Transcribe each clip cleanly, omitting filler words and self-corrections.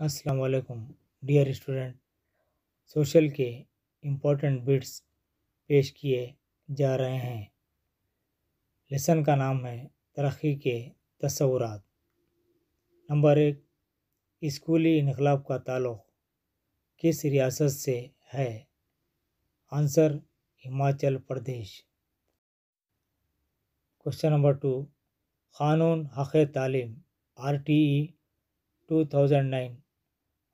السلام علیکم dear student, social کے امپورٹنٹ بٹس پیش کیے جا رہے ہیں۔ لیسن کا نام ہے ترقی کے تصورات۔ نمبر 1، اسکولی انقلاب کا تعلق کس ریاست سے ہے؟ Answer Himachal Pradesh. Question number 2، قانون حق تعلیم RTE 2009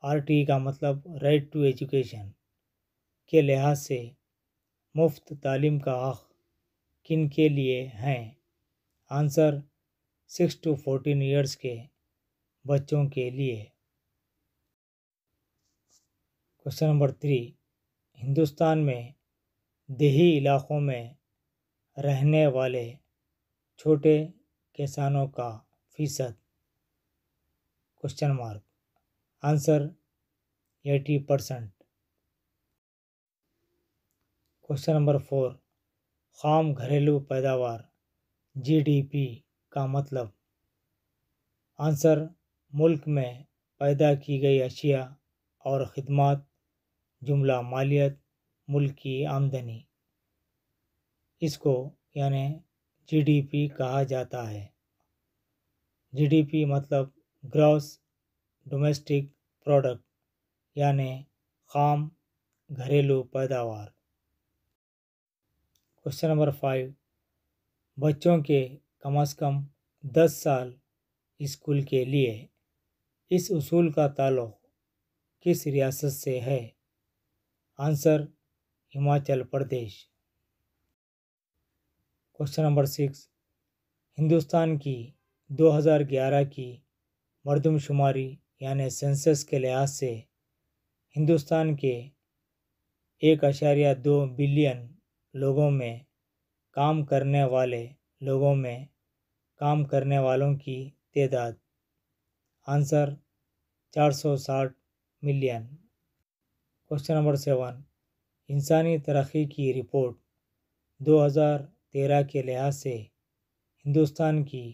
RTE کا مطلب رائٹ ٹو ایجوکیشن کے لحاظ سے مفت تعلیم کا حق کن کے لیے ہیں؟ آنسر 6 to 14 ایئرس کے بچوں کے لیے۔ کوشچن نمبر 3، ہندوستان میں دیہی علاقوں میں رہنے والے چھوٹے کسانوں کا فیصد؟ Question mark. Answer 80%۔ Question number 4، خام گھریلو پیداوار GDP کا مطلب؟ آنسر ملک میں پیدا کی گئی اشیاء اور خدمات جملہ مالیت ملک کی آمدنی، اس کو یعنی GDP کہا جاتا ہے۔ GDP مطلب گراس ڈومیسٹک پروڈکٹ یعنی خام گھریلو پیداوار۔ کوشچن نمبر 5، بچوں کے کم از کم 10 سال اسکول کے لیے، اس اصول کا تعلق کس ریاست سے ہے؟ Answer Himachal Pradesh. Question number 6، Hindustan کی 2011 کی مردم شماری یعنی سینسس کے لحاظ سے ہندوستان کے 1.2 بلین لوگوں میں کام کرنے والوں کی تعداد؟ Answer 460 million. کوشچن نمبر 7، انسانی ترقی کی رپورٹ 2013 کے لحاظ سے ہندوستان کی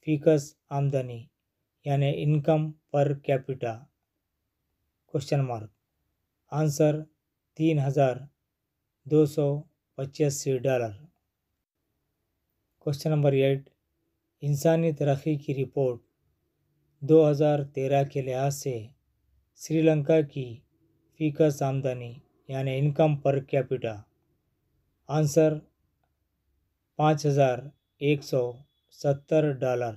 فیکس آمدنی یعنی income per capita? Question mark. Answer $3,285۔ Question number 8، انسانی ترقی کی رپورٹ 2013 کے لحاظ سے سری لنکا کی فیکس آمدنی یعنی income per capita? Answer $5,170۔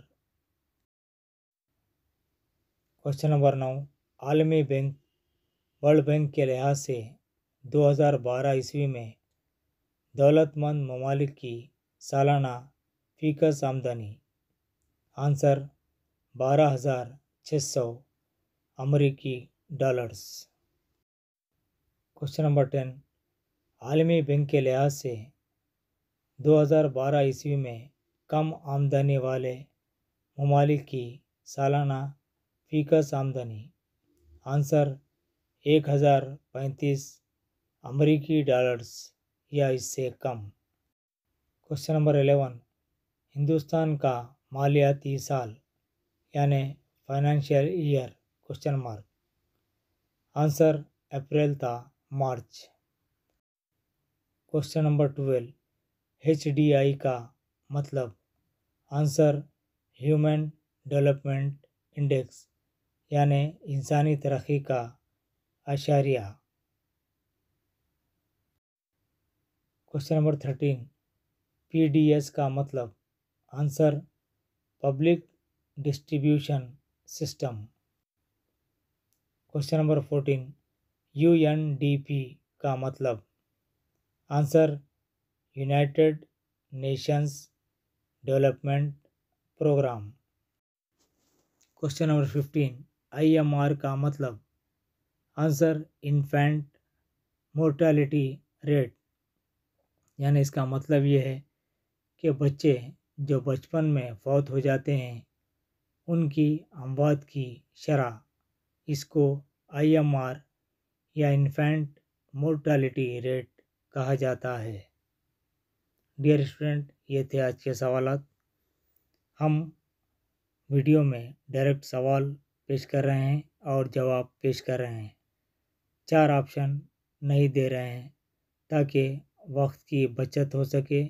Question number 9، عالمی بینک ورلڈ بینک کے لحاظ سے 2012 عیسوی میں دولت مند ممالک کی سالانہ فیکس آمدنی؟ آنسر $12,600۔ کوشچن نمبر 10، عالمی بینک کے لحاظ سے 2012 عیسوی میں کم آمدنی والے ممالک کی سالانہ فیکس آمدنی؟ آنسر $1,035 یا اس سے کم۔ کوشچن نمبر 11، ہندوستان کا مالیاتی سال یعنی financial year? Question mark. Answer April تا مارچ۔ کوشچن نمبر 12، HDI کا مطلب؟ آنسر ہیومن ڈیولپمنٹ انڈیکس یعنی انسانی ترقی کا اشاریہ۔ کوشچن نمبر 13، PDS کا مطلب؟ Answer public distribution system. Question number 14، UNDP کا مطلب؟ Answer United Nations Development Programme. Question number 15، IMR کا مطلب؟ آنسر انفینٹ مورٹیلٹی ریٹ یعنی اس کا مطلب یہ ہے کہ بچے جو بچپن میں فوت ہو جاتے ہیں ان کی اموات کی شرح، اس کو IMR یا انفینٹ مورٹیلٹی ریٹ کہا جاتا ہے۔ ڈیئر اسٹوڈنٹ، یہ تھے آج کے سوالات۔ ہم ویڈیو میں ڈائریکٹ سوال پیش کر رہے ہیں، اور جواب پیش کر رہے ہیں۔ 4 آپشن نہیں دے رہے ہیں تاکہ وقت کی بچت ہو سکے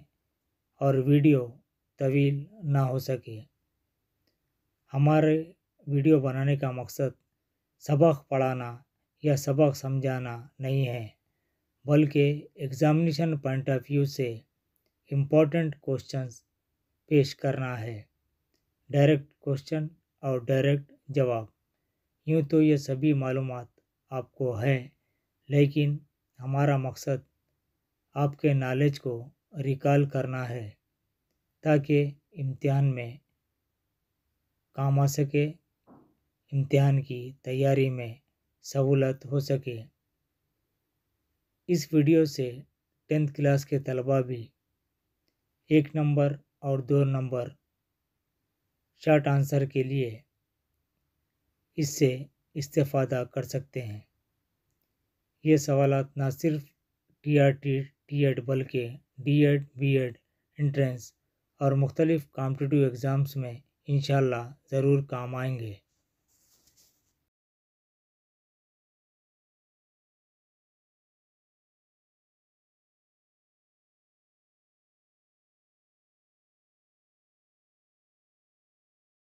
اور ویڈیو طویل نہ ہو سکے۔ ہمارے ویڈیو بنانے کا مقصد سبق پڑھانا یا سبق سمجھانا نہیں ہے، بلکہ ایگزامینیشن پوائنٹ آف ویو سے امپورٹنٹ کوشچنز پیش کرنا ہے۔ ڈائریکٹ کوشچن اور ڈائریکٹ جواب۔ یوں تو یہ سبھی معلومات آپ کو ہے، لیکن ہمارا مقصد آپ کے نالج کو ریکال کرنا ہے تاکہ امتحان میں کام آ سکے، امتحان کی تیاری میں سہولت ہو سکے۔ اس ویڈیو سے 10th کلاس کے طلباء بھی 1 نمبر اور 2 نمبر شارٹ آنسر کے لیے اس سے استفادہ کر سکتے ہیں۔ یہ سوالات نہ صرف TRT TET بلکہ DED BED انٹرنس اور مختلف کمپٹیٹیو ایگزامز میں انشاءاللہ ضرور کام آئیں گے۔